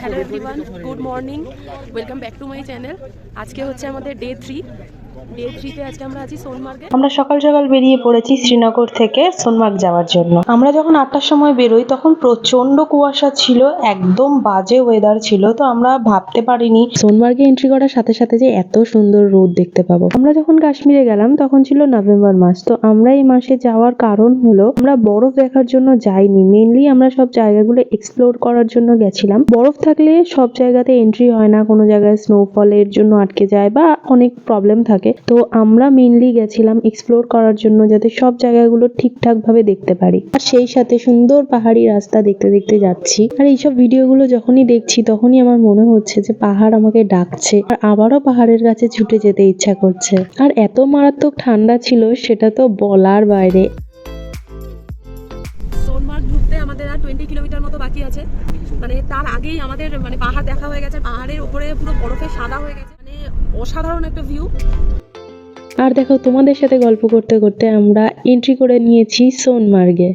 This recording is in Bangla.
Hello everyone, good morning, welcome back to my channel. আজকে হচ্ছে আমাদের ডে 3তে আজকে আমরা আছি সোনমার্গে। আমরা সকাল সকাল বেরিয়ে পড়েছি শ্রীনগর থেকে সোনমার্গ যাওয়ার জন্য। আমরা যখন 8টার সময় বেরোই তখন প্রচন্ড কুয়াশা ছিল, একদম বাজে ওয়েদার ছিল। তো আমরা ভাবতে পারিনি সোনমার্গে এন্ট্রি করার সাথে সাথে যে এত সুন্দর রোদ দেখতে পাবো। আমরা যখন কাশ্মীরে গেলাম তখন ছিল নভেম্বর মাস। তো আমরা এই মাসে যাওয়ার কারণ হলো আমরা বরফ দেখার জন্য যাইনি, মেনলি আমরা সব জায়গাগুলো এক্সপ্লোর করার জন্য গেছিলাম। বরফ থাকলে সব জায়গাতে এন্ট্রি হয় না, কোনো জায়গায় স্নোফলের জন্য আটকে যায় বা অনেক প্রবলেম থাকে। তো আমরা মেইনলি গেছিলাম এক্সপ্লোর করার জন্য, যাতে সব জায়গাগুলো ঠিকঠাক ভাবে দেখতে পারি। আর সেই সাথে সুন্দর পাহাড়ি রাস্তা দেখতে দেখতে যাচ্ছি। আর এইসব ভিডিওগুলো যখনই দেখছি তখনই আমার মনে হচ্ছে যে পাহাড় আমাকে ডাকছে, আর আবারও পাহাড়ের কাছে ছুটে যেতে ইচ্ছা করছে। আর এত মারাত্মক ঠান্ডা ছিল সেটা তো বলার বাইরে। সোনমার্গ ঢুকতে আমাদের আর 20 কিলোমিটার মতো বাকি আছে। মানে তার আগেই আমাদের পাহাড় দেখা হয়ে গেছে। পাহাড়ের উপরে পুরো বরফে সাদা হয়ে গেছে, অসাধারণ একটা ভিউ। আর দেখো, তোমাদের সাথে গল্প করতে করতে আমরা এন্ট্রি করে নিয়েছি সোনমার্গে।